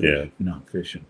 Yeah. not fishing.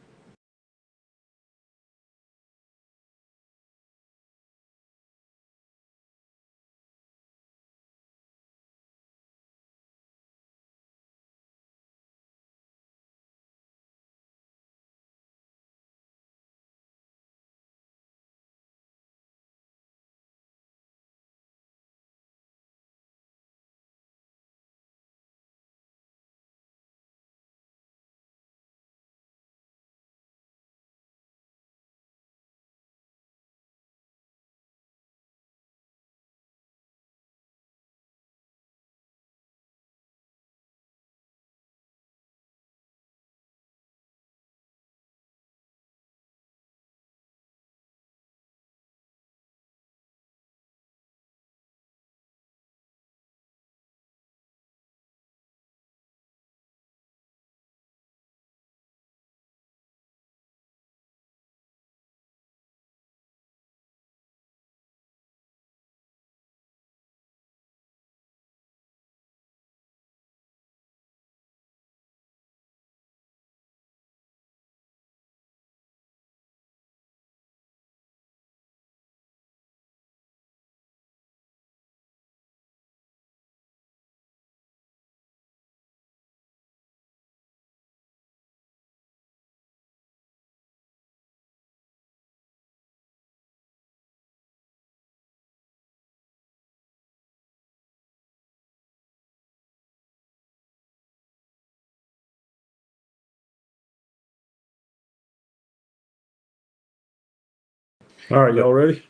All right, y'all ready?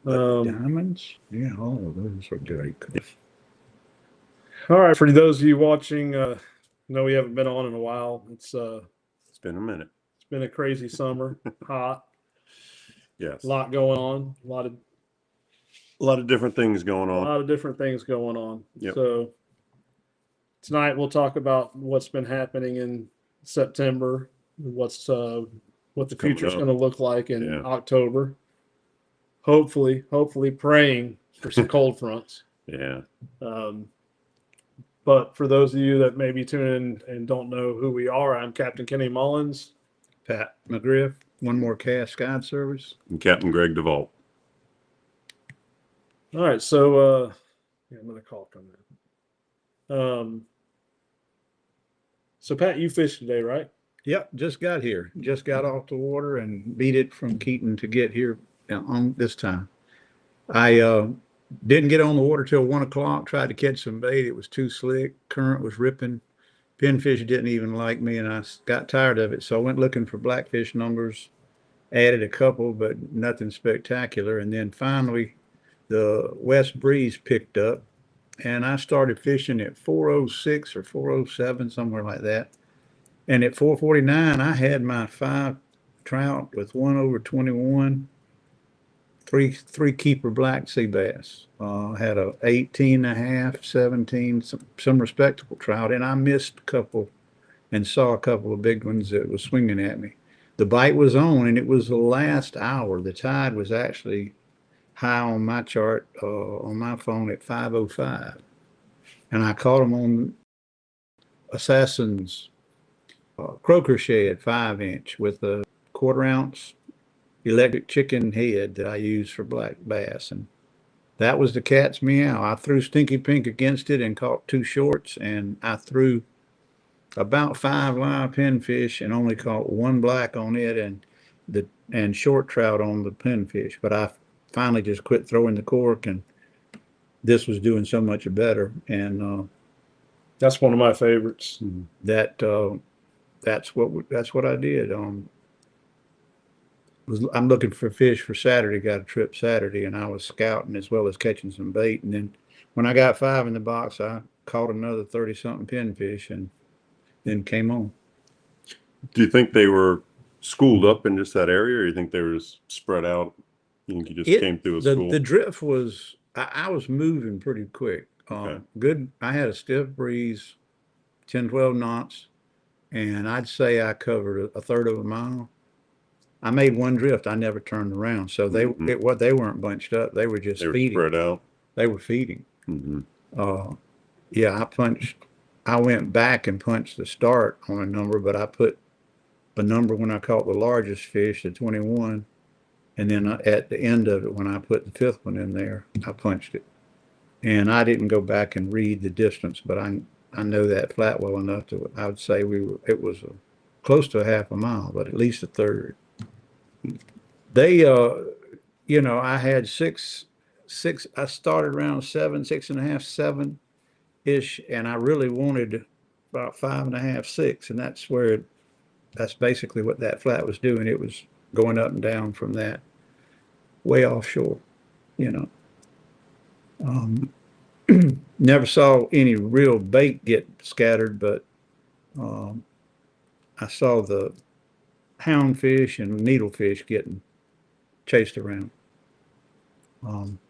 Diamonds? Yeah, all of those are great. All right, for those of you watching, know we haven't been on in a while. It's been a minute. It's been a crazy summer, hot, Yes. a lot going on, a lot of different things going on. different things going on. Yep. So tonight we'll talk about what's been happening in September, what the future's going to look like in October. Hopefully praying for some cold fronts. Yeah. But for those of you that maybe tune in and don't know who we are, I'm Captain Kenny Mullins. Pat McGriff, One More Cast Guide Service. And Captain Greg DeVault. All right, so I'm gonna call come in. So Pat, you fished today, right? Yep, just got here. Just got off the water and beat it from Keaton to get here on this time. I didn't get on the water till 1 o'clock. Tried to catch some bait. It was too slick. Current was ripping. Pinfish didn't even like me, and I got tired of it. So I went looking for blackfish numbers. Added a couple, but nothing spectacular. And then finally, the west breeze picked up, and I started fishing at 4:06 or 4:07, somewhere like that. And at 4:49, I had my 5 trout with 1 over 21. Three keeper black sea bass. Had a 18.5, 17, some respectable trout, and I missed a couple and saw a couple of big ones that was swinging at me. The bite was on, and it was the last hour. The tide was actually high on my chart on my phone at 5:05, and I caught them on Assassin's croaker shad 5-inch with a 1/4 ounce electric chicken head that I use for black bass, and that was the cat's meow. I threw Stinky Pink against it and caught 2 shorts, and I threw about 5 live pinfish and only caught 1 black on it and short trout on the pinfish. But I finally just quit throwing the cork, and this was doing so much better. And that's one of my favorites. That's what I did. I'm looking for fish for Saturday. Got a trip Saturday, and I was scouting as well as catching some bait. And then when I got 5 in the box, I caught another 30-something pinfish, and then came on. Do you think they were schooled up in just that area, or you think they were spread out? You think you just came through a school? The drift was, I was moving pretty quick. Okay. Good. I had a stiff breeze, 10, 12 knots, and I'd say I covered a third of a mile. I made 1 drift. I never turned around. So they weren't bunched up. They were just feeding. Spread out. They were feeding. Mm-hmm. Yeah, I went back and punched the start on a number, but I put a number when I caught the largest fish, the 21. And then at the end of it, when I put the fifth one in there, I punched it. And I didn't go back and read the distance, but I know that flat well enough to, I would say it was close to a half a mile, but at least a third. They, I had six, I started around 7, 6.5, 7-ish, and I really wanted about 5.5, 6, and that's basically what that flat was doing. It was going up and down from that way offshore, Never saw any real bait get scattered, but I saw the houndfish and needlefish getting chased around.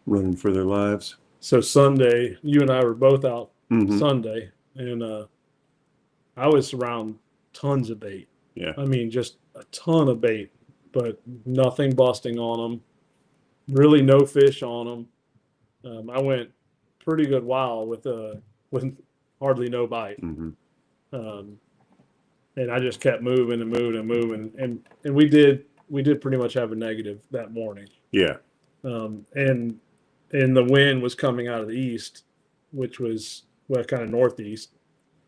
Running for their lives. So Sunday, you and I were both out Mhm. Sunday, and I was around tons of bait. Yeah. I mean, just a ton of bait, but nothing busting on them. Really, no fish on them. I went pretty good while with hardly no bite, Mhm. and I just kept moving and moving and moving, and we did pretty much have a negative that morning. Yeah. And the wind was coming out of the east, which was kind of northeast.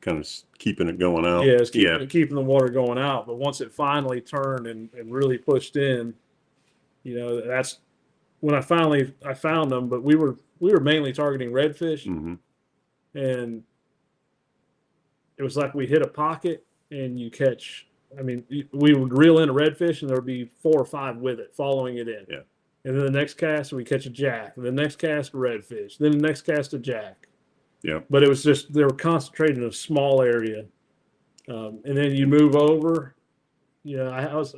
Kind of keeping it going out. Yeah, it's keeping the water going out. But once it finally turned and really pushed in, that's when I found them. But we were mainly targeting redfish, Mhm. and it was like we hit a pocket and you catch. I mean, we would reel in a redfish and there would be 4 or 5 with it, following it in. Yeah. And then the next cast we catch a jack, and the next cast a redfish, then the next cast a jack. Yeah. But it was just they were concentrated in a small area, and then you move over. I was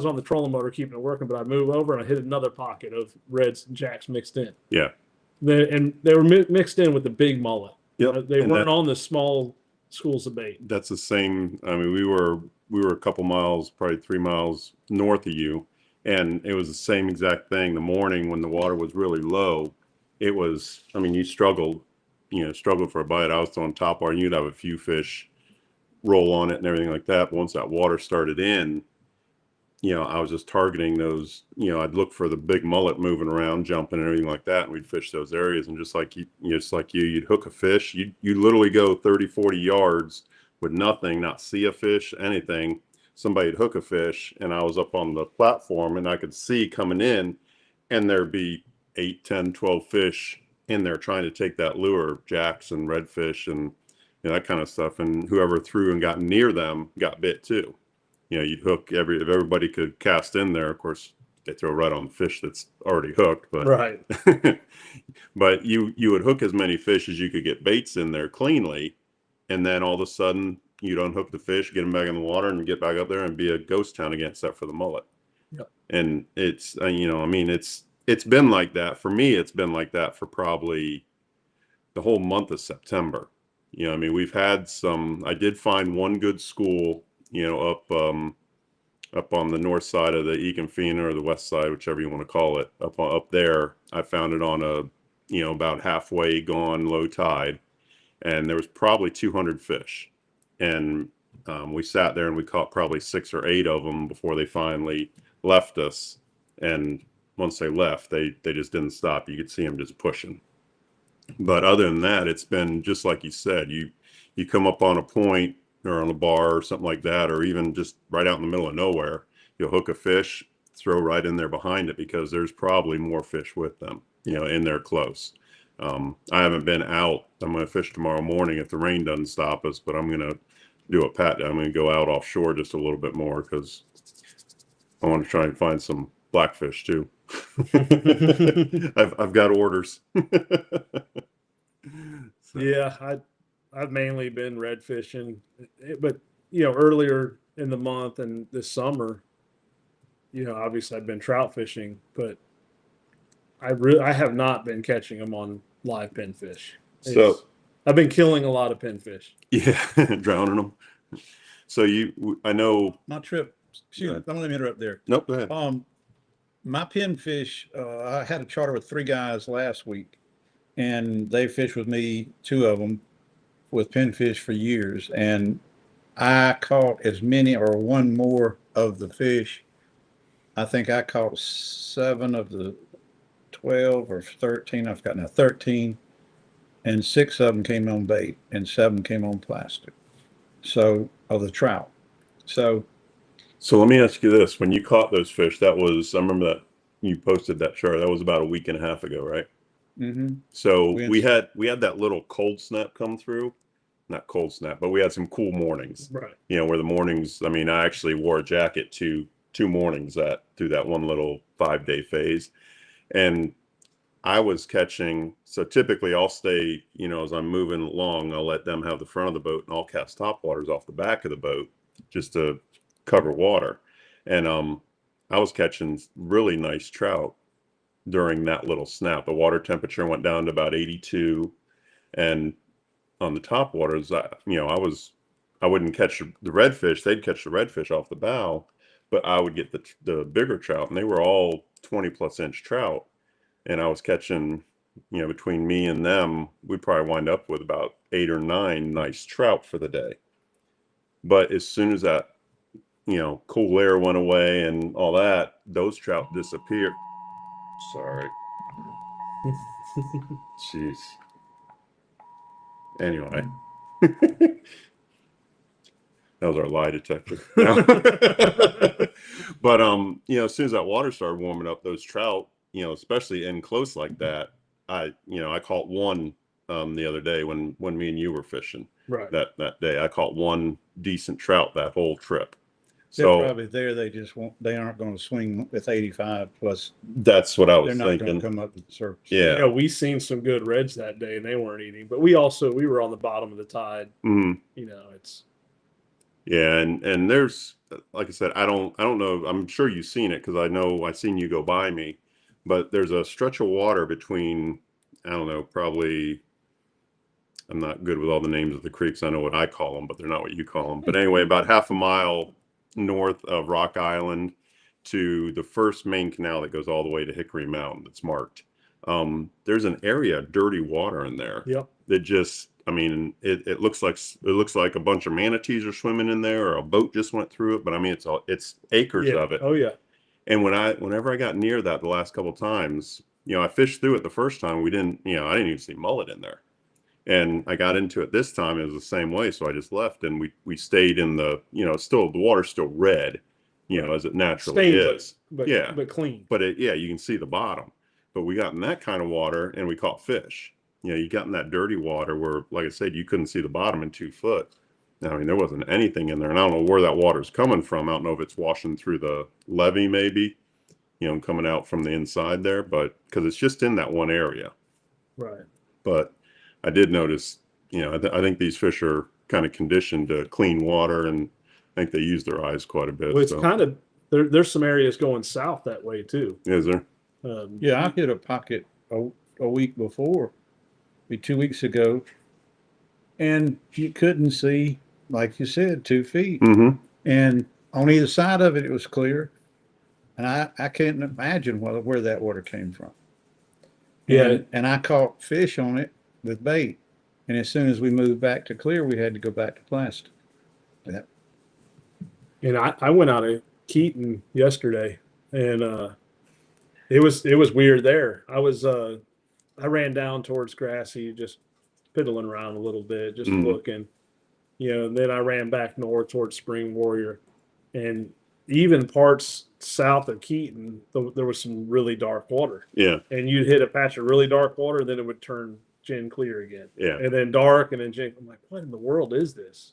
on the trolling motor keeping it working, but I move over and I hit another pocket of reds and jacks mixed in. Yeah. And they were mixed in with the big mullet. Yep. They weren't on the small schools of bait. That's the same. I mean, we were a couple miles, probably 3 miles north of you, and it was the same exact thing. The morning when the water was really low, it was. I mean, you struggled for a bite. I was on top bar, and you'd have a few fish roll on it and everything like that. But once that water started in, I was just targeting those. I'd look for the big mullet moving around, jumping and everything like that, and we'd fish those areas. And just like you'd hook a fish. You literally go 30, 40 yards with nothing, not see a fish, anything. Somebody'd hook a fish, and I was up on the platform, and I could see coming in, and there'd be 8, 10, 12 fish in there trying to take that lure, jacks and redfish and that kind of stuff. And whoever threw and got near them got bit too. You'd hook if everybody could cast in there. Of course, they throw right on the fish that's already hooked, but Right. but you would hook as many fish as you could get baits in there cleanly, and then all of a sudden you'd unhook the fish, get them back in the water, and get back up there and be a ghost town again, except for the mullet. Yep. And it's it's been like that for me. It's been like that for probably the whole month of September. We've had some. I did find one good school, up on the north side of the Econfina, or the west side, whichever you want to call it, up there. I found it on about halfway gone low tide, and there was probably 200 fish, and we sat there and we caught probably 6 or 8 of them before they finally left us. And once they left, they just didn't stop. You could see them just pushing. But other than that, it's been just like you said. You come up on a point or on a bar or something like that, or even just right out in the middle of nowhere, you'll hook a fish, throw right in there behind it, because there's probably more fish with them, in there close. I haven't been out. I'm going to fish tomorrow morning if the rain doesn't stop us, but I'm going to do a pat. I'm going to go out offshore just a little bit more, because I want to try and find some blackfish too. I've got orders. So. Yeah, I've mainly been red fishing, but earlier in the month and this summer, obviously I've been trout fishing, but I have not been catching them on live pinfish. So I've been killing a lot of pinfish. Yeah, drowning them. So I know My trip. Don't let me interrupt there. Nope, go ahead. My pinfish, I had a charter with 3 guys last week, and they fished with me, 2 of them, with pinfish for years, and I caught as many or one more of the fish. I think I caught 7 of the 12 or 13. I've got now 13, and 6 of them came on bait, and 7 came on plastic. So of the trout. So let me ask you this: when you caught those fish, I remember that you posted that chart. That was about a week and a half ago, right? mm-hmm. So we had that little cold snap come through. Not cold snap, but we had some cool mornings. Right. You know, where the mornings, I mean, I actually wore a jacket two mornings through that one little 5-day phase. And I was catching, so typically I'll stay, you know, as I'm moving along, I'll let them have the front of the boat, and I'll cast topwaters off the back of the boat just to cover water. And I was catching really nice trout during that little snap. The water temperature went down to about 82, and on the top waters, I wouldn't catch the redfish. They'd catch the redfish off the bow, but I would get the bigger trout, and they were all 20+ inch trout. And I was catching, you know, between me and them, we'd probably wind up with about 8 or 9 nice trout for the day. But as soon as that, you know, cool air went away and all that, those trout disappeared. Sorry. Jeez. Anyway. That was our lie detector. But you know, as soon as that water started warming up, those trout, you know, especially in close like that, I caught one the other day when me and you were fishing. Right. That day, I caught one decent trout that whole trip. They're So probably there. They aren't going to swing with 85 plus. that's what I was They're not going thinking. to come up to the surface. Yeah. You know, we seen some good reds that day, and they weren't eating. But we were on the bottom of the tide. Mhm. You know, it's Yeah, and there's, like I said, I don't know. I'm sure you've seen it because I know I've seen you go by me, but there's a stretch of water between, I don't know, probably, I'm not good with all the names of the creeks. I know what I call them, but they're not what you call them. But anyway, about half a mile north of Rock Island to the first main canal that goes all the way to Hickory Mountain that's marked. There's an area of dirty water in there. yep. That just, I mean, it looks like a bunch of manatees are swimming in there, or a boat just went through it. But I mean, it's acres Yeah. of it. Oh yeah. And whenever I got near that the last couple of times, you know, I fished through it the first time. I didn't even see mullet in there. And I got into it this time. It was the same way. So I just left, and we stayed in the, you know, the water's still red, you know, as it naturally is. But Yeah. but clean. But you can see the bottom. But we got in that kind of water and we caught fish. You know, you got in that dirty water where, like I said, you couldn't see the bottom in 2 foot. I mean, there wasn't anything in there, and I don't know where that water's coming from. I don't know if it's washing through the levee, maybe, you know, coming out from the inside there, but because it's just in that one area. Right. But I did notice, you know, I think these fish are kind of conditioned to clean water, and I think they use their eyes quite a bit. Well, it's so. kind of there's some areas going south that way too. Is there? Yeah, I hit a pocket a week before, maybe 2 weeks ago, and you couldn't see, like you said, 2 feet. Mm-hmm. And on either side of it, it was clear. And I can't imagine where that water came from. Yeah. And I caught fish on it with bait. And as soon as we moved back to clear, we had to go back to plastic. Yeah. And I went out of Keaton yesterday, and it was weird there. I ran down towards Grassy, just piddling around a little bit, just looking, you know. And then I ran back north towards Spring Warrior, and even parts south of Keaton, there was some really dark water. Yeah. And you'd hit a patch of really dark water, and then it would turn gin clear again. Yeah. And then dark, and then gin. I'm like, what in the world is this?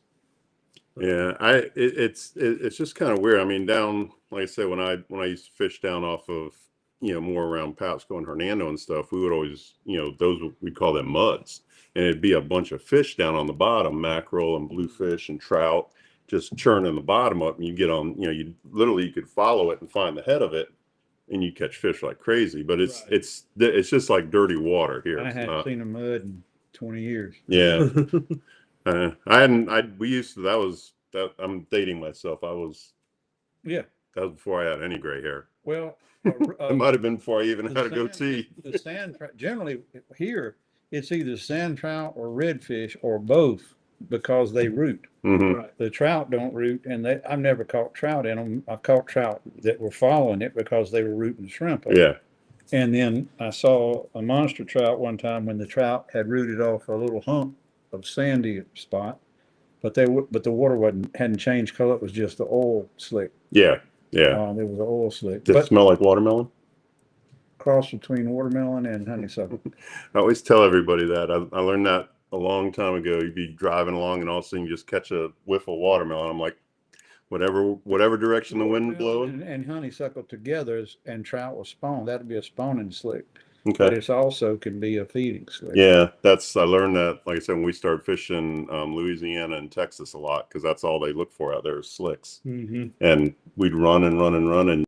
Yeah, it's just kind of weird. I mean, down, like I said, when I used to fish down off of, you know, more around Patapsco and Hernando and stuff, we would always, you know, we'd call them muds, and it'd be a bunch of fish down on the bottom, mackerel and bluefish and trout, just churning the bottom up, and you get on, you know, you could follow it and find the head of it, and you catch fish like crazy. But it's just like dirty water here. I hadn't seen a mud in 20 years. Yeah. I'm dating myself. Yeah. That was before I had any gray hair. Well, It might have been before I even had a goatee. The sand, generally here, it's either sand trout or redfish or both because they root. Hmm. Right. The trout don't root, and I've never caught trout in them. I caught trout that were following it because they were rooting shrimp. Yeah. And then I saw a monster trout one time when the trout had rooted off a little hump of sandy spot, but the water hadn't changed color. It was just the oil slick. Yeah. Yeah. It was an oil slick. Does it But smell like watermelon? cross between watermelon and honeysuckle. I always tell everybody that. I learned that a long time ago. You'd be driving along and all of a sudden you just catch a whiff of watermelon. I'm like, whatever direction the wind blowing. And honeysuckle together and trout will spawn. That'd be a spawning slick. But Okay. it's also can be a feeding slick. Yeah, I learned that, like I said, when we started fishing Louisiana and Texas a lot, because that's all they look for out there is slicks. Mm-hmm. And we'd run and run and run, and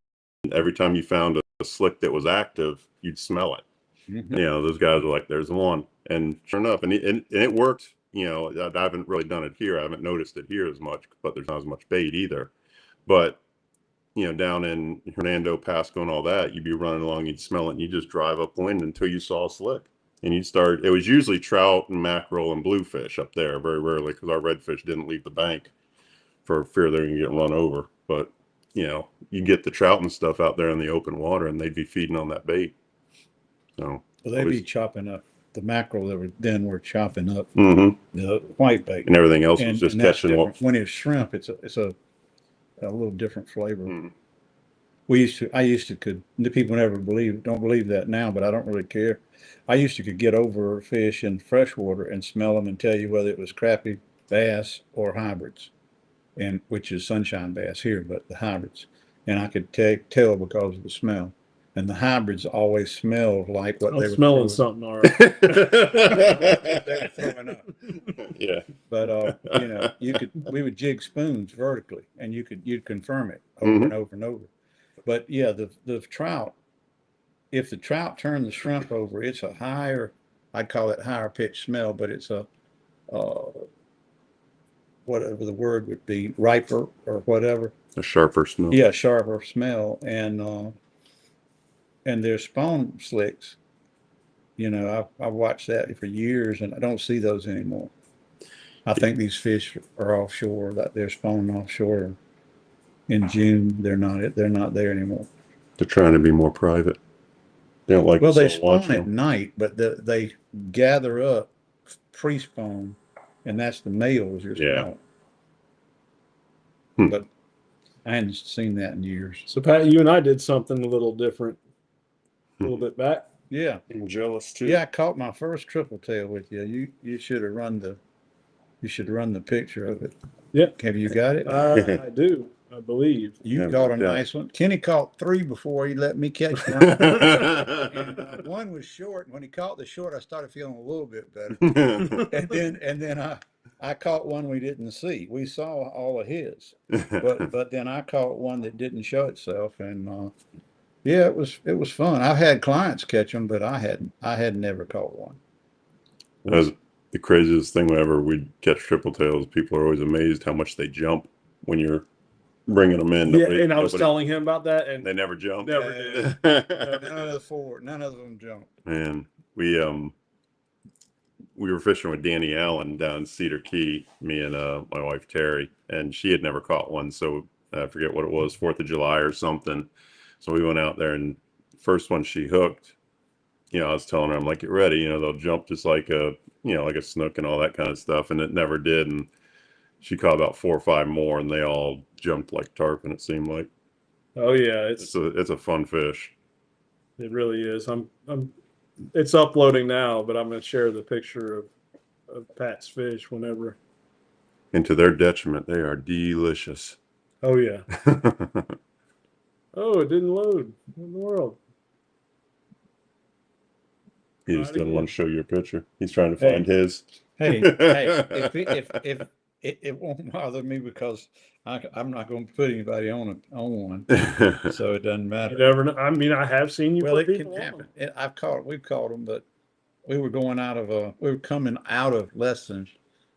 every time you found a slick that was active, you'd smell it. Mhm. You know, those guys were like, "There's one," and sure enough, and it worked. You know, I haven't really done it here. I haven't noticed it here as much, but there's not as much bait either. But you know, down in Hernando, Pasco, and all that, you'd be running along, you'd smell it, and you just drive upwind until you saw a slick, and you'd start. It was usually trout and mackerel and bluefish up there, very rarely, because our redfish didn't leave the bank for fear they were going to get run over. But you know, you get the trout and stuff out there in the open water, and they'd be feeding on that bait. So Well, they'd be chopping up the mackerel that were chopping up mhm. the white bait. And everything else was just and that's catching what. different. When it's shrimp, it's a little different flavor. Mhm. The people don't believe that now, but I don't really care. I used to could get over fish in freshwater and smell them and tell you whether it was crappie, bass, or hybrids, and which is sunshine bass here, but the hybrids. And I could tell because of the smell. And the hybrids always smelled like what I'm they were smelling throwing. something, all right. They were throwing up. Yeah. But you know, we would jig spoons vertically, and you'd confirm it over Mhm. and over and over. But yeah, the trout, if the trout turn the shrimp over, it's a I'd call it higher pitch smell, but it's a whatever the word would be, riper or whatever. A sharper smell. Yeah, sharper smell, and their spawn slicks. You know, I've watched that for years, and I don't see those anymore. I think these fish are offshore, that they're spawning offshore. In June, they're not there anymore. They're trying to be more private. They don't like. Well, they us all spawn at watching night, but they gather up pre-spawn, and that's the males you're Yeah. spawning. Hmm. But I hadn't seen that in years. So Pat, you and I did something a little different a little bit back. Yeah, I'm jealous too. yeah. I caught my first triple tail with you. You should have run the picture of it. Yeah. Have you got it? I do, I believe. You Yeah, caught a yeah. nice one. Kenny caught 3 before he let me catch one. And, one was short. When he caught the short, I started feeling a little bit better. And then I caught one we didn't see. We saw all of his, but then I caught one that didn't show itself, and yeah, it was fun. I've had clients catch them, but I had never caught one. That was the craziest thing whenever we'd catch triple tails. People are always amazed how much they jump when you're bringing them in. Yeah, and I was telling him about that, and they never jump. Never did. None of them jumped. Man, we were fishing with Danny Allen down in Cedar Key, me and my wife Terry, and she had never caught one. So I forget what it was, 4th of July or something. So we went out there, and first one she hooked, you know, I was telling her, I'm like, get ready, you know, they'll jump just like like a snook and all that kind of stuff. And it never did. And she caught about 4 or 5 more, and they all jumped like tarpon, it seemed like. oh yeah, It's a fun fish. it really is. It's uploading now, but I'm going to share the picture of Pat's fish whenever. And to their detriment, they are delicious. Oh yeah. Oh, it didn't load. What in the world? He just Not doesn't again. want to show you a picture. He's trying to Hey. find his. Hey, if it won't bother me because I'm not going to put anybody on one, so it doesn't You matter. never know. I mean, I have seen you Well, put it can people on. happen. We've caught them, but we were coming out of less than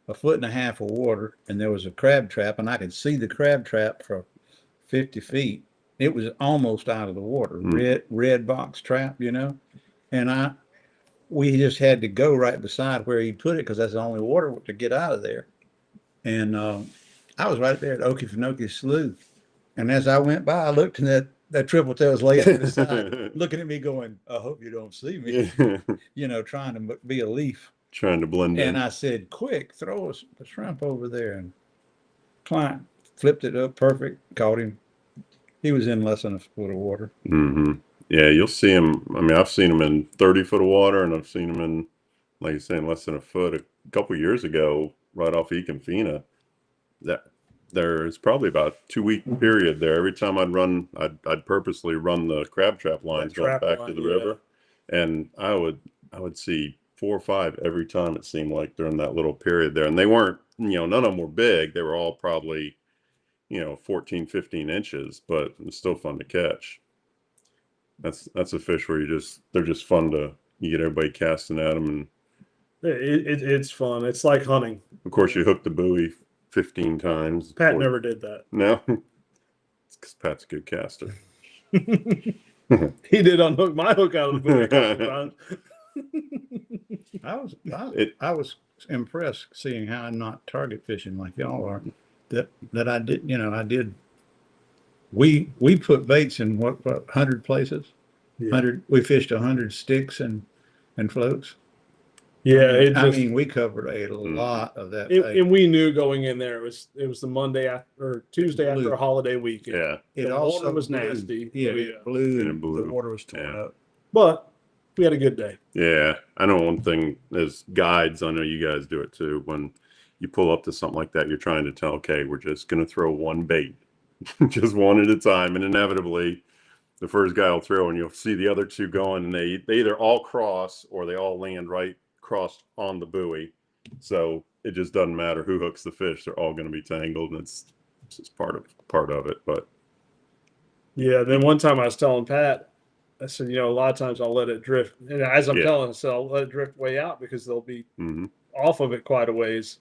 a foot and a half of water, and there was a crab trap, and I could see the crab trap for 50 feet. It was almost out of the water, Hmm. red box trap, you know, and we just had to go right beside where he put it because that's the only water to get out of there. And I was right there at Okefenokee Slough. And as I went by, I looked and that triple tail was laying on the side, looking at me going, I hope you don't see me, trying to be a leaf. Trying to blend in. And I said, quick, throw a shrimp over there. And client flipped it up perfect, caught him. He was in less than a foot of water. Mm-hmm. Yeah, you'll see him. I mean, I've seen him in 30 foot of water, and I've seen him in, like you're saying, less than a foot. A couple years ago, right off Econfina, that there's probably about a 2 week period there. Every time I'd purposely run the crab trap lines going back to the river, and I would see 4 or 5 every time, it seemed like, during that little period there. And they weren't, none of them were big. They were all probably 14, 15 inches, but it's still fun to catch. That's a fish where they're just fun you get everybody casting at them, and it's fun. It's like hunting. of course you hook the buoy 15 times. Pat never did that. No, it's because Pat's a good caster. He did unhook my hook out of the buoy a couple times. I was impressed seeing how I'm not target fishing like y'all are. That I did. We put baits in what 100 places. Yeah. 100. We fished 100 sticks and floats. Yeah, I mean, we covered a lot of that. And we knew going in there it was the Monday or Tuesday after a holiday weekend. Yeah, It The also water was blew. nasty. Yeah, it blew And it and blew. the water was torn Yeah. up. But we had a good day. yeah. I know one thing as guides, I know you guys do it too. When you pull up to something like that, you're trying to tell, okay, we're just going to throw one bait, just one at a time, and inevitably, the first guy will throw, and you'll see the other two going, and they either all cross or they all land right crossed on the buoy. So it just doesn't matter who hooks the fish; they're all going to be tangled, and it's just part of it. But Yeah. Then one time I was telling Pat, I said, a lot of times I'll let it drift. And as I'm telling him, I said, I'll let it drift way out because they'll be mhm. off of it quite a ways.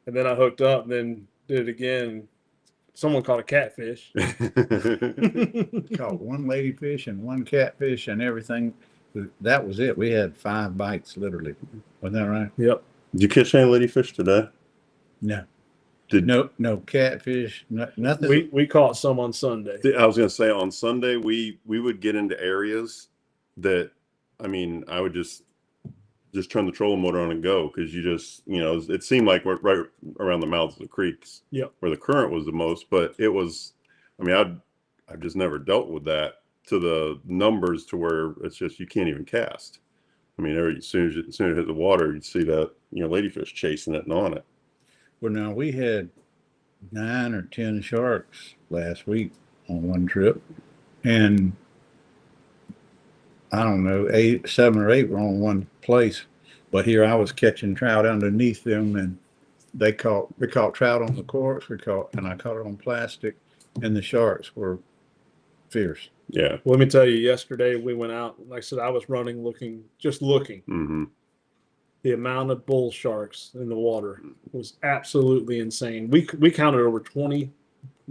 And then I hooked up and then did it again. Someone caught a catfish. Caught one ladyfish and one catfish and everything. That was it. We had 5 bites literally. Wasn't that right? Yep. Did you catch any ladyfish today? No. Did No catfish. Nothing. We caught some on Sunday. I was going to say on Sunday we would get into areas that, I mean, I would just turn the trolling motor on and go, because you just, it seemed like we're right around the mouths of the creeks, where the current was the most. But it was, I mean, I've just never dealt with that to the numbers to where it's just you can't even cast. I mean, as soon as it hit the water, you'd see that ladyfish chasing it and on it. Well, now we had 9 or 10 sharks last week on one trip, and I don't know, 7 or 8 were on one place. But here I was catching trout underneath them, and we caught trout on the corks. And I caught it on plastic, and the sharks were fierce. Yeah. Let me tell you, yesterday we went out. Like I said, I was running, looking. Mm-hmm. The amount of bull sharks in the water was absolutely insane. We counted over 20.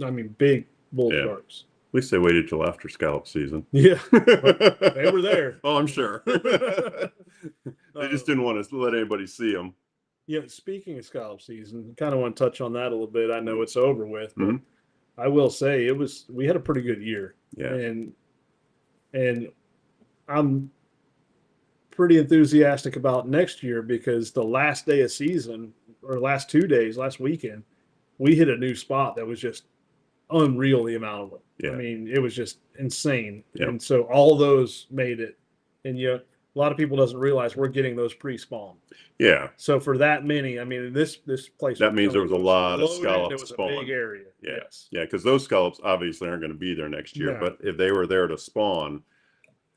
I mean, big bull sharks. At least they waited till after scallop season. Yeah, they were there. Oh, I'm sure. They just didn't want to let anybody see them. Yeah, speaking of scallop season, kind of want to touch on that a little bit. I know it's over with, but I will say we had a pretty good year. Yeah. And I'm pretty enthusiastic about next year, because the last day of season, or last 2 days, last weekend, we hit a new spot that was just unreal, the amount of them. Yeah. I mean, it was just insane. Yep. And so all those made it. And a lot of people doesn't realize we're getting those pre-spawn. Yeah. So for that many, I mean, this place. That means there was a lot of scallops It was spawn. a big area. Yeah. Yes. Yeah, because those scallops obviously aren't going to be there next year. No. But if they were there to spawn,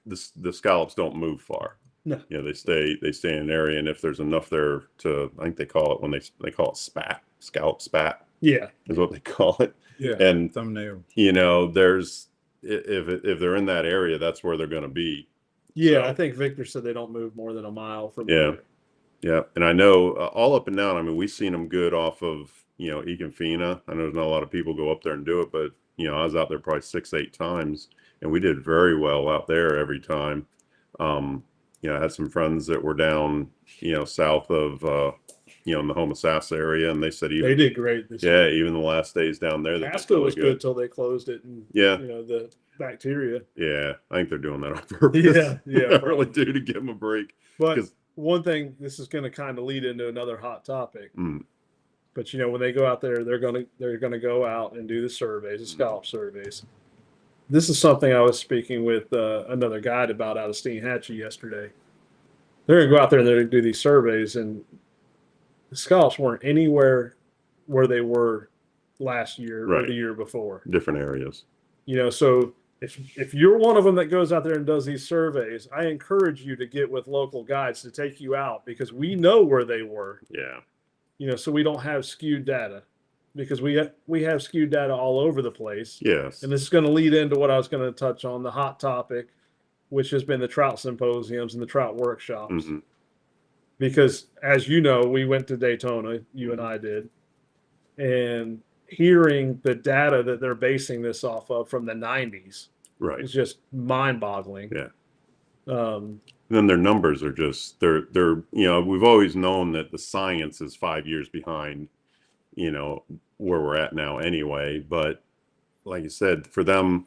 the scallops don't move far. No. They stay in an area, and if there's enough there to, I think they call it, when they call it spat, scallop spat. Yeah. Is what they call it. Yeah. And thumbnail. There's if they're in that area, that's where they're going to be. Yeah, So- I think Victor said they don't move more than a mile from Yeah. there. Yeah, and I know all up and down. I mean, we've seen them good off of Econfina. I know there's not a lot of people go up there and do it, but I was out there probably 6-8 times, and we did very well out there every time. You know, I had some friends that were down, south of, in the Homosassa area, and they said They even, did great this yeah, year. even the last days down there, they did Pasco really was good till they closed it, and Yeah. the bacteria. Yeah, I think they're doing that on purpose. Yeah, I really probably. do, to give them a break. But 'Cause- one thing, this is going to kind of lead into another hot topic. Mm, But when they go out there, they're gonna go out and do the surveys, the scallop surveys. This is something I was speaking with another guide about out of Steinhatchee yesterday. They're gonna go out there and they're gonna do these surveys, and the scallops weren't anywhere where they were last year or Right. the year before. different areas. So if you're one of them that goes out there and does these surveys, I encourage you to get with local guides to take you out, because we know where they were. Yeah. So we don't have skewed data, because we have skewed data all over the place. Yes. And this is going to lead into what I was going to touch on, the hot topic, which has been the trout symposiums and the trout workshops. Mhm. Because as you know, we went to Daytona, you and I did, and hearing the data that they're basing this off of from the 90s Right. is just mind-boggling. Yeah. Um, And then their numbers are just they're we've always known that the science is 5 years behind, where we're at now anyway. But like you said, for them,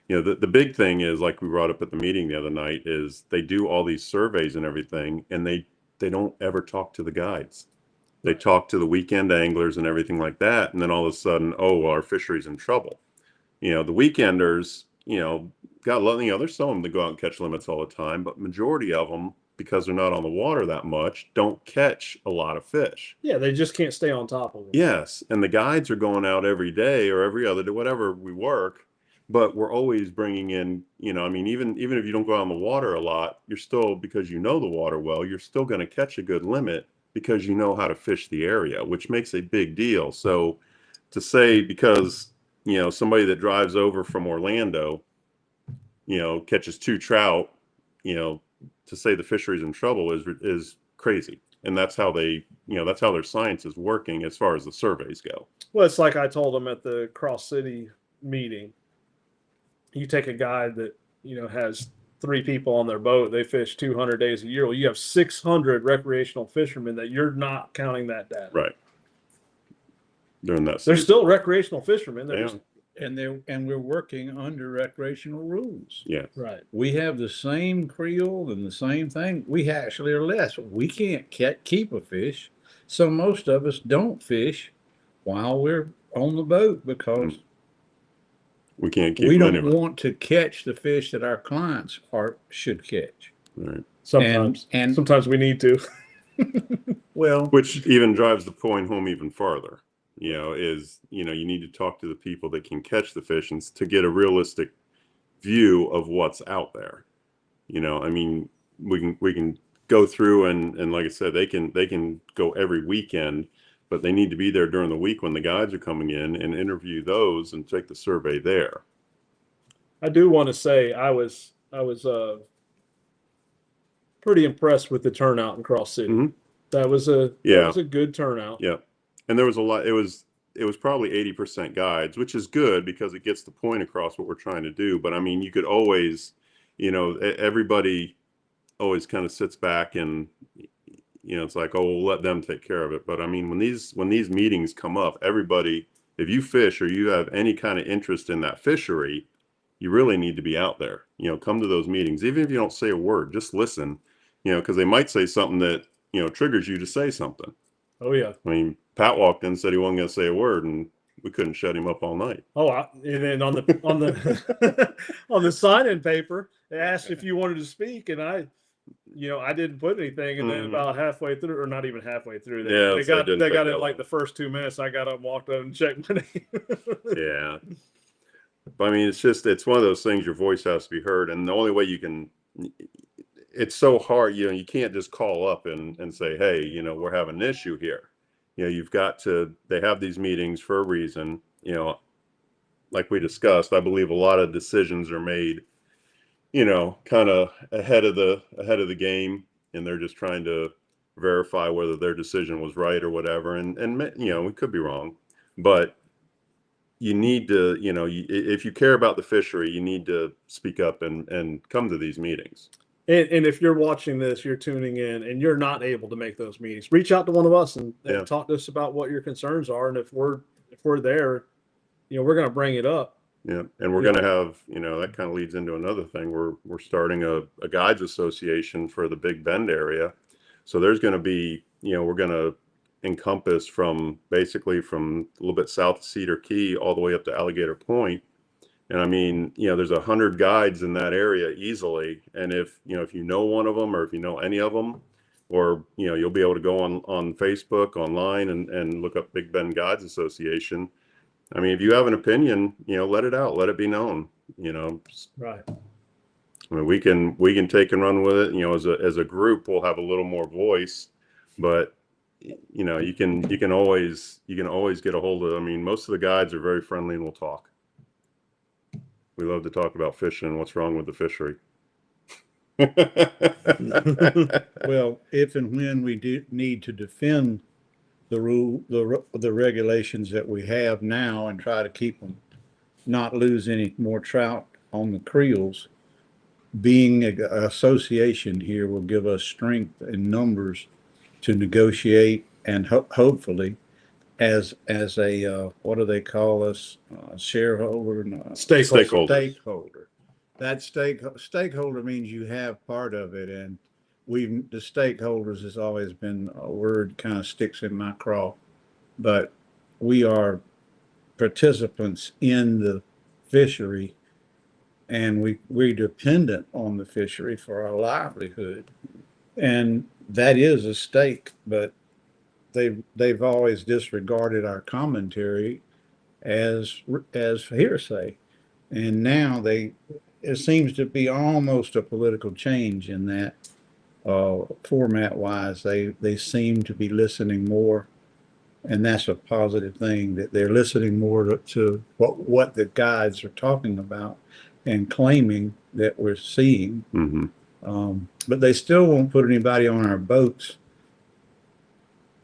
the big thing is, like we brought up at the meeting the other night, is they do all these surveys and everything, and they don't ever talk to the guides. They talk to the weekend anglers and everything like that, and then all of a sudden, oh, well, our fishery's in trouble. The weekenders, there's some of them that go out and catch limits all the time, but majority of them, because they're not on the water that much, don't catch a lot of fish. yeah, they just can't stay on top of it. Yes, and the guides are going out every day or every other day, whatever we work, but we're always bringing in, even if you don't go out on the water a lot, you're still, because you know the water well, you're still going to catch a good limit because you know how to fish the area, which makes a big deal. So to say, because somebody that drives over from Orlando, catches 2 trout, to say the fishery's in trouble is crazy. And that's how that's how their science is working as far as the surveys go. Well, it's like I told them at the Cross City meeting. You take a guy that has 3 people on their boat, they fish 200 days a year. Well, you have 600 recreational fishermen that you're not counting that data. Right. During that They're season. still recreational fishermen. They're Yeah. just, And we're working under recreational rules. Yeah. right. We have the same creel and the same thing. We actually are less. We can't keep a fish. So most of us don't fish while we're on the boat because We can't keep we them don't anyway. want to catch the fish that our clients should catch. Right. Sometimes. And Sometimes we need to. well, Which even drives the point home even farther. You need to talk to the people that can catch the fish and to get a realistic view of what's out there. We can go through and like I said, they can go every weekend, but they need to be there during the week when the guides are coming in and interview those and take the survey there. I do want to say I was pretty impressed with the turnout in Cross City. Mhm. That was a good turnout. Yeah. And there was a lot, it was probably 80% guides, which is good because it gets the point across what we're trying to do. But I mean, you could always, everybody always kind of sits back and, it's like, oh, we'll let them take care of it. But I mean, when these meetings come up, everybody, if you fish or you have any kind of interest in that fishery, you really need to be out there, come to those meetings. Even if you don't say a word, just listen, because they might say something that, triggers you to say something. Oh yeah. I mean, Pat walked in and said he wasn't going to say a word, and we couldn't shut him up all night. Oh, and then on the on the sign-in paper, they asked if you wanted to speak, and I didn't put anything, and then about halfway through, or not even halfway through, they got it like the first 2 minutes. I got up, walked up, and checked my name. Yeah, but I mean, it's one of those things. Your voice has to be heard, and the only way you can. It's so hard, you can't just call up and say, hey, we're having an issue here. You've got to, they have these meetings for a reason, like we discussed. I believe a lot of decisions are made, kind of ahead of the game, and they're just trying to verify whether their decision was right or whatever. And we could be wrong, but you need to, if you care about the fishery, you need to speak up and come to these meetings. And if you're watching this, you're tuning in and you're not able to make those meetings, reach out to one of us and Yeah. talk to us about what your concerns are. And if we're there, we're going to bring it up. Yeah, and we're Yeah. going to have, that kind of leads into another thing. We're starting a guides association for the Big Bend area. So there's going to be, we're going to encompass basically from a little bit south of Cedar Key all the way up to Alligator Point. And I mean, there's 100 guides in that area easily. And if you know one of them, or if you know any of them, or, you'll be able to go on Facebook, online, and look up Big Bend Guides Association. I mean, if you have an opinion, let it out, let it be known, Right. I mean, we can take and run with it, as a group, we'll have a little more voice, but you can always get a hold of, I mean, most of the guides are very friendly and will talk. We love to talk about fishing and what's wrong with the fishery. Well, if and when we do need to defend the regulations that we have now and try to keep them, not lose any more trout on the creels, being an association here will give us strength in numbers to negotiate and hopefully as a what do they call us, shareholder? Stakeholder. That stakeholder means you have part of it, and the stakeholders has always been a word kind of sticks in my craw, but we are participants in the fishery, and we're dependent on the fishery for our livelihood, and that is a stake. But they've always disregarded our commentary as hearsay, and now it seems to be almost a political change in that. Format wise, they seem to be listening more, and that's a positive thing, that they're listening more to what the guides are talking about and claiming that we're seeing. Mm-hmm. But they still won't put anybody on our boats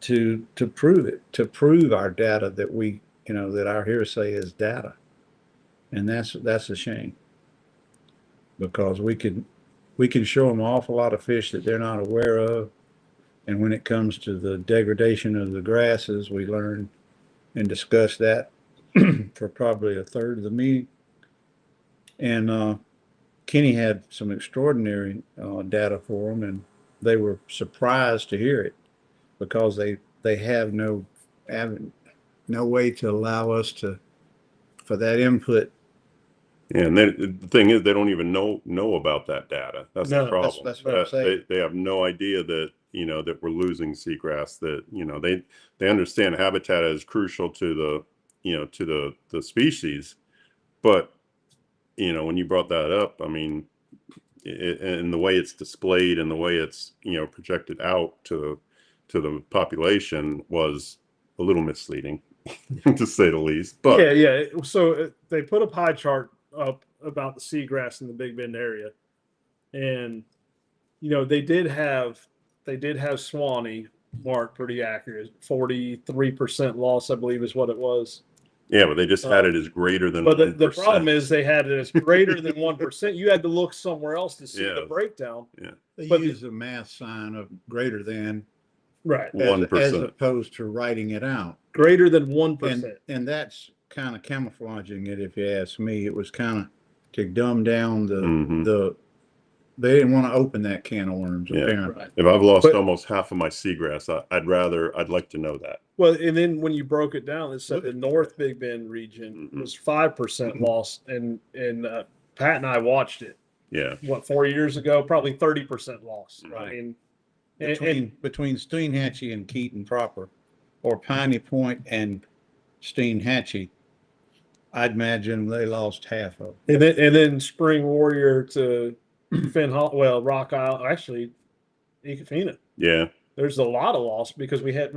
to prove it, to prove our data that that our hearsay is data, and that's a shame, because we can show them an awful lot of fish that they're not aware of. And when it comes to the degradation of the grasses, we learn and discuss that for probably a third of the meeting. And Kenny had some extraordinary data for them, and they were surprised to hear it, because they have no way to allow us for that input. Yeah, and the thing is, they don't even know about that data. That's the problem. That's what I'm saying. They have no idea that that we're losing seagrass. That they understand habitat is crucial to the species, but when you brought that up, I mean, and the way it's displayed and the way it's projected out to the population was a little misleading, to say the least. But yeah. So they put a pie chart up about the seagrass in the Big Bend area, and they did have Swanee marked pretty accurate, 43% loss, I believe is what it was. Yeah, but they just had it as greater than. But 1%. the problem is they had it as greater than 1%. You had to look somewhere else to see Yeah. the breakdown. Yeah, They But use the math sign of greater than, right, as 1%. opposed to writing it out. greater than 1%. And that's kind of camouflaging it, if you ask me. It was kind of to dumb down Mhm. they didn't want to open that can of worms, Yeah. apparently. Right. If I've lost But- almost half of my seagrass, I'd like to know that. Well, and then when you broke it down, it said Look the at North Big Bend region Mhm. was 5% loss, and Pat and I watched it. Yeah. 4 years ago, probably 30% loss. Right. I mean, Between Steenhatchee and Keaton proper, or Piney Point and Steenhatchee, I'd imagine they lost half of it. and then Spring Warrior to Rock Isle, actually, Ecofina. Yeah. There's a lot of loss because we had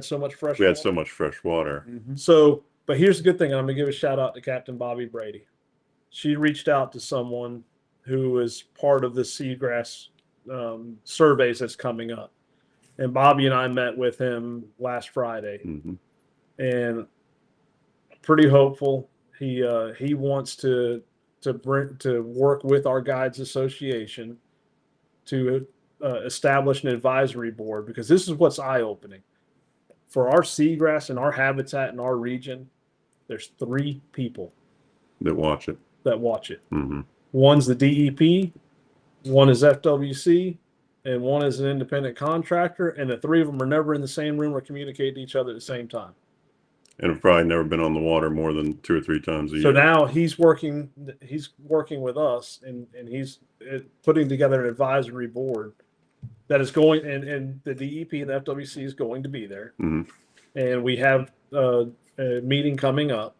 so much fresh We had water. so much fresh water. So, but here's the good thing. I'm going to give a shout out to Captain Bobby Brady. She reached out to someone who is part of the seagrass surveys that's coming up. And Bobby and I met with him last Friday, Hmm. and pretty hopeful. He wants to work with our guides association to establish an advisory board, because this is what's eye-opening. For our seagrass and our habitat in our region, there's 3 people That watch it. that watch it. Mm-hmm. One's the DEP, one is FWC, and one is an independent contractor, and the 3 of them are never in the same room or communicate to each other at the same time. And have probably never been on the water more than 2 or 3 times a year. So now he's working with us, and he's putting together an advisory board that is going, and the DEP and the FWC is going to be there. Mm-hmm. And we have a meeting coming up.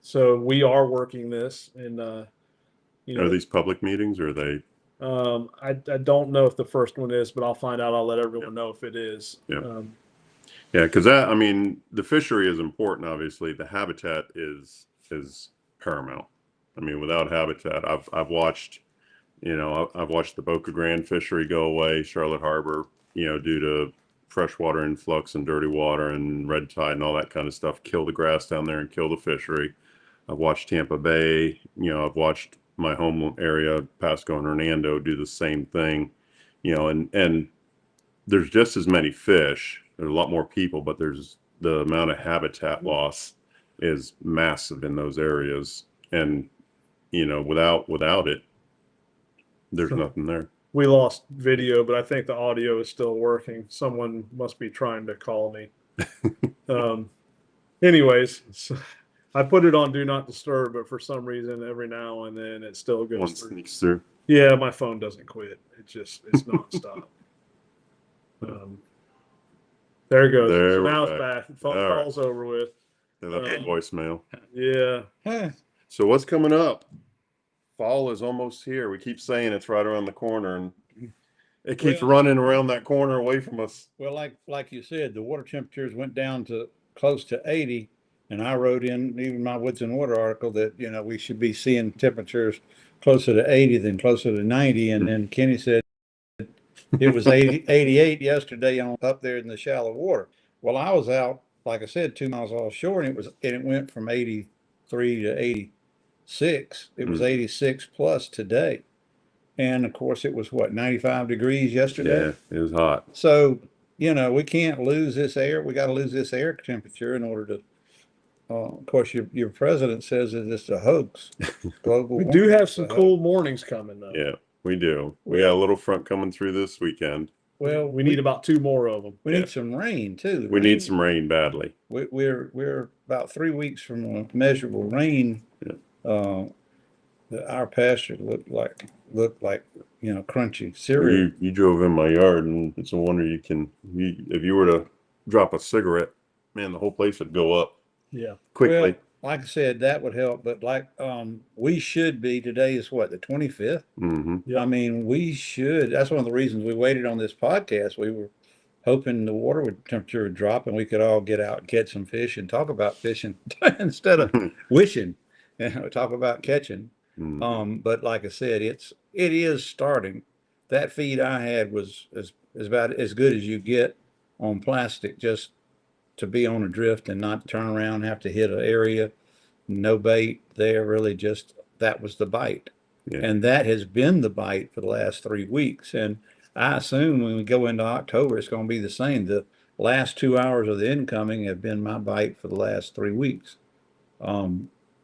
So we are working this, and you know, Are these public meetings or are they? I don't know if the first one is, but I'll find out. I'll let everyone know if it is. Yeah. Yeah, because I mean, the fishery is important. Obviously, the habitat is paramount. I mean, without habitat, I've watched, you know, I've watched the Boca Grande fishery go away, Charlotte Harbor, you know, due to freshwater influx and dirty water and red tide and all that kind of stuff, kill the grass down there and kill the fishery. I've watched Tampa Bay, you know, I've watched my home area, Pasco and Hernando, do the same thing, you know, and there's just as many fish. There's a lot more people, but there's the amount of habitat loss is massive in those areas. And, you know, without it, there's nothing there. We lost video, but I think the audio is still working. Someone must be trying to call me. Anyways, so I put it on Do Not Disturb, but for some reason, every now and then it still goes One through. sneaks through. Yeah, my phone doesn't quit. It's nonstop. There it goes. There So we're now it's back. back. Phone All right. call's over with. They left a voicemail. Yeah. So what's coming up? Fall is almost here. We keep saying it's right around the corner, and it keeps running around that corner away from us. Well, like you said, the water temperatures went down to close to 80, and I wrote in even my Woods and Water article that, you know, we should be seeing temperatures closer to 80 than closer to 90. And then Kenny said it was 88 yesterday up there in the shallow water. Well, I was out, like I said, 2 miles offshore, and it went from 83 to 86. It was 86 plus today. And of course, it was 95 degrees yesterday. Yeah, it was hot. So, you know, we can't lose this air. We got to lose this air temperature in order to. Of course, your president says that it's a hoax. Global. We do have some cool mornings coming though. Yeah, we do. We got a little front coming through this weekend. Well, We need about 2 more of them. we need some rain too. We need some rain badly. We're about 3 weeks from a measurable rain. Yeah. Our pasture looked like you know, crunchy cereal. You drove in my yard, and it's a wonder if you were to drop a cigarette, man, the whole place would go up Yeah. quickly. Well, like I said, that would help. But like we should be. Today is what, the 25th. Mm-hmm. Yeah. I mean, we should. That's one of the reasons we waited on this podcast. We were hoping the water temperature would drop and we could all get out and catch some fish and talk about fishing instead of wishing. You know, talk about catching. Mm-hmm. But like I said, it is starting. That feed I had was about as good as you get on plastic, just to be on a drift and not turn around and have to hit an area. No bait there, really, just that was the bite. Yeah. And that has been the bite for the last 3 weeks. And I assume when we go into October, it's going to be the same. The last 2 hours of the incoming have been my bite for the last 3 weeks.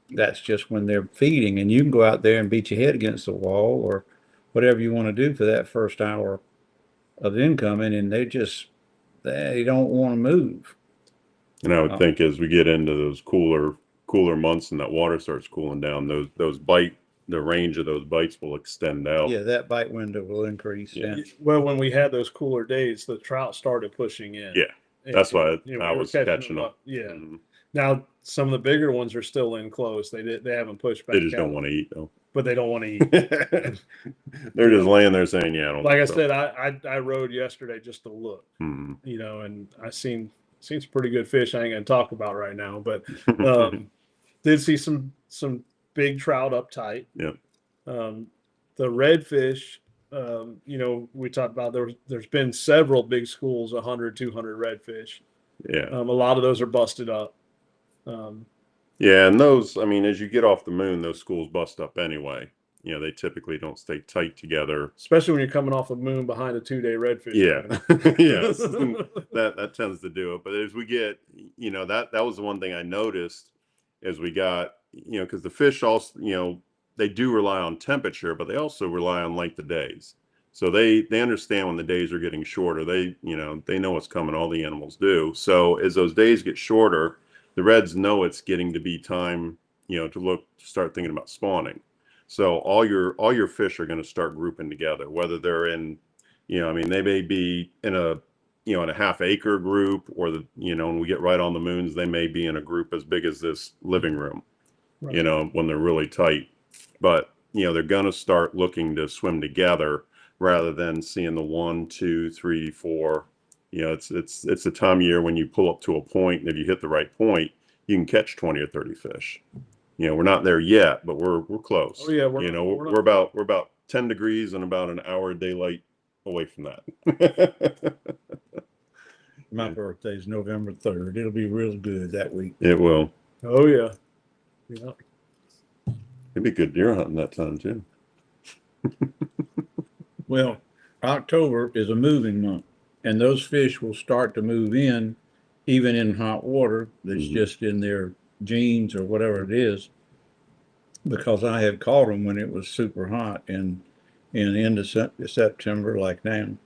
That's just when they're feeding, and you can go out there and beat your head against the wall or whatever you want to do for that first hour of incoming, and they don't want to move. And I would think as we get into those cooler months and that water starts cooling down, the range of those bites will extend out. Yeah, that bite window will increase. Yeah. Well, when we had those cooler days, the trout started pushing in. Yeah, that's why You know, I we were was catching them up. Yeah. Mhm. Now some of the bigger ones are still enclosed. They haven't pushed back. They just out, don't want to eat though. but they don't want to eat. They're just laying there saying, "Yeah, I don't." Like I think so." said, I rode yesterday just to look, Mhm. you know, and I seen some pretty good fish. I ain't gonna talk about right now, but did see some big trout up tight. Yep. The redfish, you know, we talked about there's been several big schools, 100, 200 redfish. Yeah. A lot of those are busted up. Yeah, and those, I mean, as you get off the moon, those schools bust up anyway. you know, they typically don't stay tight together. Especially when you're coming off a moon behind a 2-day redfish. Yeah. tournament. Yes. That tends to do it. But as we get, you know, that was the one thing I noticed as we got, you know, because the fish also, you know, they do rely on temperature, but they also rely on length of days. So they understand when the days are getting shorter. They, you know, they know what's coming. All the animals do. So as those days get shorter, the reds know it's getting to be time, you know, to start thinking about spawning. So all your fish are going to start grouping together, whether they're in, you know, I mean, they may be in a, you know, in a half-acre group, or the, you know, when we get right on the moons, they may be in a group as big as this living room, Right. you know, when they're really tight. But, you know, they're going to start looking to swim together rather than seeing the 1, 2, 3, 4. You know, it's the time of year when you pull up to a point, and if you hit the right point, you can catch 20 or 30 fish. You know, we're not there yet, but we're close. Oh, yeah, you know, we're we're about 10 degrees and about an hour of daylight away from that. My birthday's November 3rd. It'll be real good that week. It will. Oh yeah. Yeah. It'd be good deer hunting that time too. Well, October is a moving month, and those fish will start to move in, even in hot water that's Mhm. just in their jeans or whatever it is, because I have caught them when it was super hot in end of September, like now.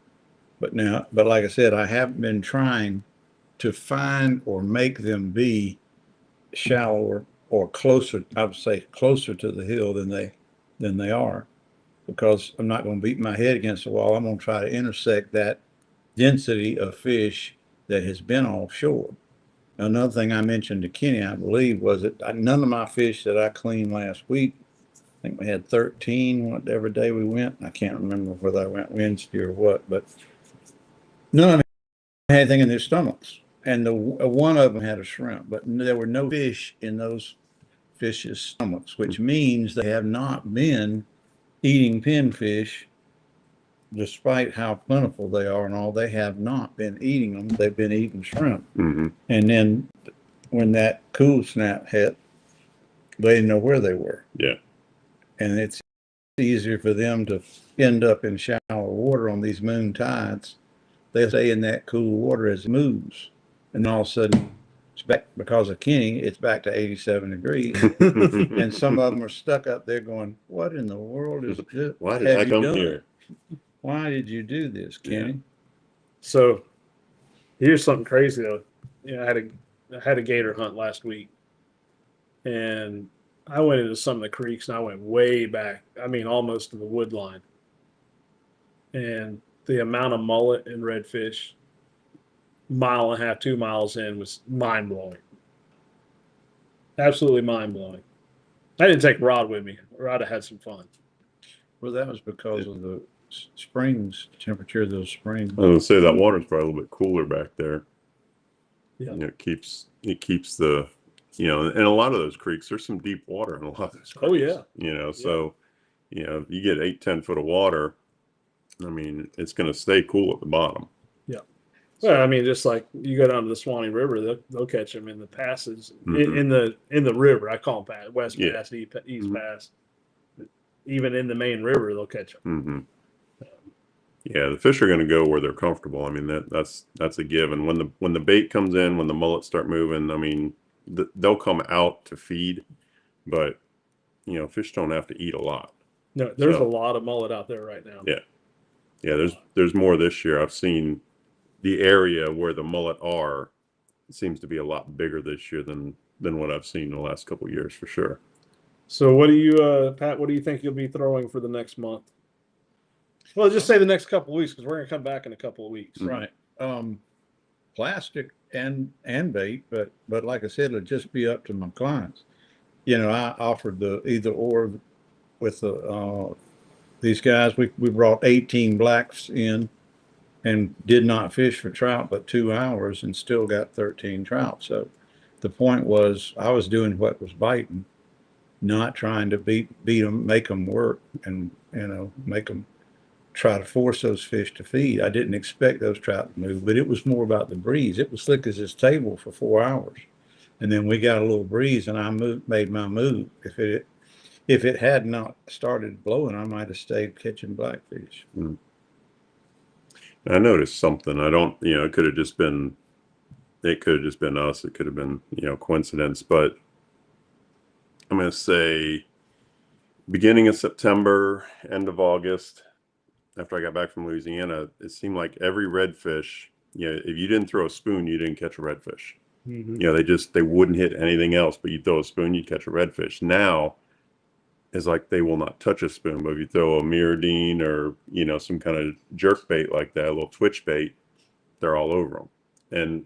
But like I said, I haven't been trying to find or make them be shallower or closer. I would say closer to the hill than they are, because I'm not going to beat my head against the wall. I'm going to try to intersect that density of fish that has been offshore. Another thing I mentioned to Kenny, I believe, was that none of my fish that I cleaned last week, I think we had 13 whatever day we went. I can't remember whether I went Wednesday or what, but none of them had anything in their stomachs. And one of them had a shrimp, but there were no fish in those fish's stomachs, which means they have not been eating pinfish. Despite how plentiful they are and all, they have not been eating them. They've been eating shrimp. Mm-hmm. And then when that cool snap hit, they didn't know where they were. Yeah. And it's easier for them to end up in shallow water on these moon tides. They stay in that cool water as it moves. And all of a sudden, it's back, because of Kenny, it's back to 87 degrees. And some of them are stuck up there going, what in the world is this? Why did I come here? Why did you do this, Kenny? So here's something crazy though. You know, I had a gator hunt last week, and I went into some of the creeks, and I went way back. I mean, almost to the wood line. And the amount of mullet and redfish, 1.5 miles, 2 miles in, was mind blowing. Absolutely mind blowing. I didn't take Rod with me, or I'd have had some fun. Well, that was because of the springs, temperature of those springs. I was gonna say that water's probably a little bit cooler back there. Yeah. You know, it keeps the, you know, in a lot of those creeks, there's some deep water in a lot of those creeks. Oh, yeah. You know, so, you know, you get 8-10 foot of water, I mean, it's going to stay cool at the bottom. Yeah. Well, I mean, just like you go down to the Swanee River, they'll catch them in the passes in the river. I call them pass, West Yeah. Pass, East Pass. Even in the main river, they'll catch them. Mm-hmm. Yeah, the fish are going to go where they're comfortable. I mean, that's a given. When the bait comes in, when the mullets start moving, I mean, they'll come out to feed, but you know, fish don't have to eat a lot. No, there's a lot of mullet out there right now. Yeah. Yeah, there's more this year. I've seen the area where the mullet are, it seems to be a lot bigger this year than what I've seen in the last couple of years for sure. So what do you, Pat, what do you think you'll be throwing for the next month? Well, just say the next couple of weeks, because we're going to come back in a couple of weeks. Right. Plastic and bait, but like I said, it'll just be up to my clients. You know, I offered the either or with these guys. We brought 18 blacks in and did not fish for trout but 2 hours and still got 13 trout. So the point was, I was doing what was biting, not trying to beat them, make them work, and you know, make them try to force those fish to feed. I didn't expect those trout to move, but it was more about the breeze. It was slick as this table for 4 hours, and then we got a little breeze, and I made my move. If it had not started blowing, I might have stayed catching blackfish. I noticed something. I don't, it could have just been us. It could have been, coincidence, but I'm going to say beginning of September, end of August, after I got back from Louisiana, it seemed like every redfish, if you didn't throw a spoon, you didn't catch a redfish. They wouldn't hit anything else, but you throw a spoon, you'd catch a redfish. Now it's like they will not touch a spoon, but if you throw a Miradine or, some kind of jerk bait like that, a little twitch bait, they're all over them. And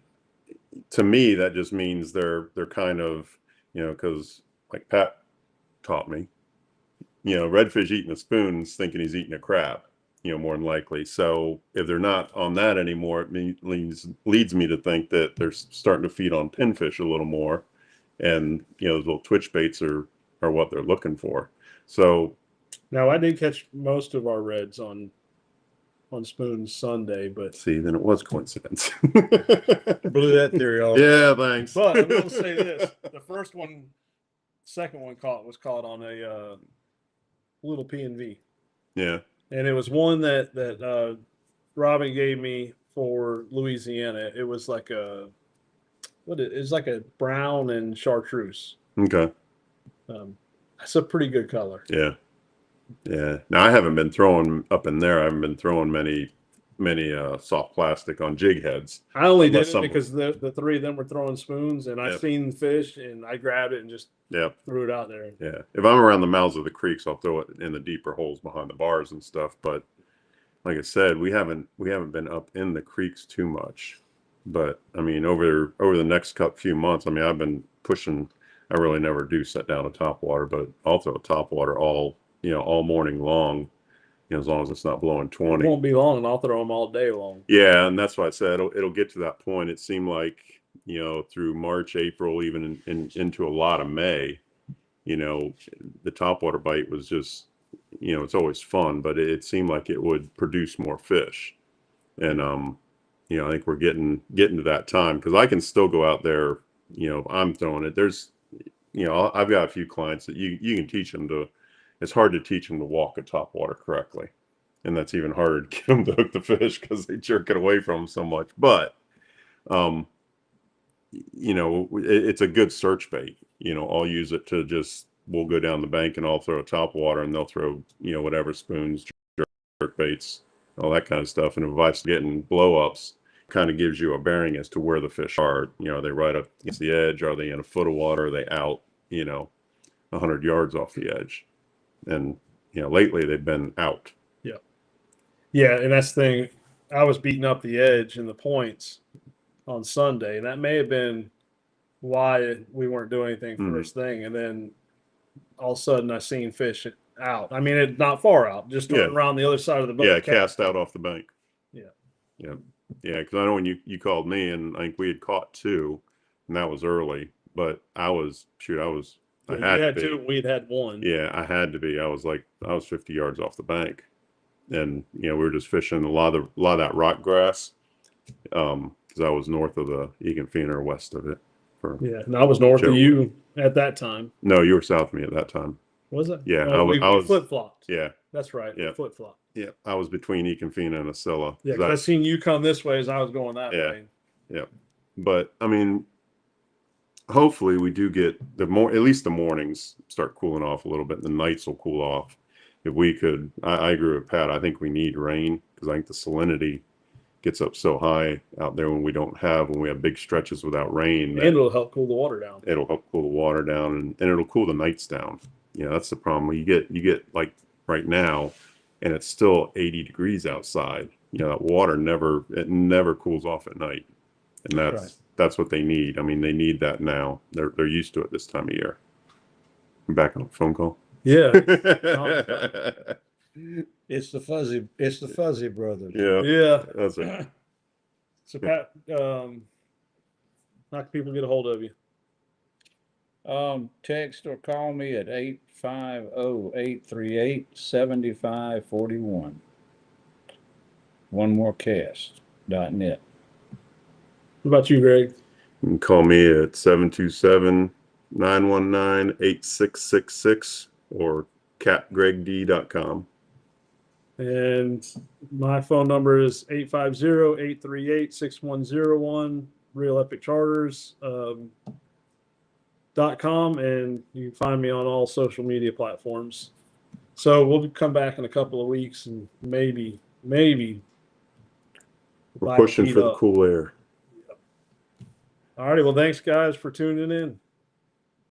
to me, that just means they're kind of, because like Pat taught me, redfish eating a spoon is thinking he's eating a crab, more than likely. So if they're not on that anymore, it leads me to think that they're starting to feed on pinfish a little more. And, those little twitch baits are what they're looking for. So now I did catch most of our reds on spoons Sunday, but see, then it was coincidence. Blew that theory off. Yeah, thanks. But I will say this: the second one was caught on a little PNV. Yeah, and it was one that Robin gave me for Louisiana. It was like it's like a brown and chartreuse. okay. That's a pretty good color. Yeah. Now I haven't been throwing up in there. I haven't been throwing many soft plastic on jig heads. I only did it because the three of them were throwing spoons, and I seen fish, and I grabbed it and just threw it out there. Yeah. If I'm around the mouths of the creeks, I'll throw it in the deeper holes behind the bars and stuff. But like I said, we haven't been up in the creeks too much. But I mean, over the next few months, I mean, I've been pushing. I really never do set down a top water, but I'll throw a top water all morning long, as long as it's not blowing 20. It won't be long, and I'll throw them all day long. Yeah, and that's why I said it'll get to that point. It seemed like, through March, April, even into a lot of May, the topwater bite was just, it's always fun, but it seemed like it would produce more fish. And, I think we're getting to that time, because I can still go out there, I'm throwing it. There's, I've got a few clients that you can teach them to. It's hard to teach them to walk a topwater correctly, and that's even harder to get them to hook the fish because they jerk it away from them so much. But, it's a good search bait. I'll use it to we'll go down the bank and I'll throw a topwater, and they'll throw, whatever spoons, jerk baits, all that kind of stuff. And if I start getting blow-ups, kind of gives you a bearing as to where the fish are. Are they right up against the edge? Are they in a foot of water? Are they out, 100 yards off the edge? And, lately they've been out. Yeah. And that's the thing. I was beating up the edge in the points on Sunday, and that may have been why we weren't doing anything first thing. And then all of a sudden I seen fish out. I mean, it's not far out, just around the other side of the boat. Yeah, cast out off the bank. Yeah. Yeah, because I know when you called me, and I think we had caught 2, and that was early. But I had two. We'd had 1. Yeah, I had to be. I was 50 yards off the bank, and we were just fishing a lot of that rock grass, because I was north of the Egan or west of it. And I was north of you at that time. No, you were south of me at that time. Was it? Yeah, I was flip flopped. Yeah, that's right. Yeah, flip flop. Yeah, I was between Econfina and Acela. Yeah, because I seen you come this way as I was going that way. Yeah, but I mean, hopefully we do get at least the mornings start cooling off a little bit, and the nights will cool off. If we could, I agree with Pat. I think we need rain, because I think the salinity gets up so high out there when we have big stretches without rain. And it'll help cool the water down. It'll help cool the water down, and it'll cool the nights down. That's the problem. You get like right now, and it's still 80 degrees outside. That water never cools off at night, and that's what they need. I mean, they need that now. They're used to it this time of year. I'm back on a phone call. Yeah. It's the fuzzy brothers. Yeah. That's it. So Pat, how can people get a hold of you? Text or call me at 850-838-7541. onemmorecast.net. What about you, Greg? You can call me at 727-919-8666, or capgregd.com. And my phone number is 850-838-6101, Real Epic Charters. .com, and you can find me on all social media platforms. So we'll come back in a couple of weeks and maybe We're light pushing heat for the up. cool air. All righty. Well, thanks guys for tuning in.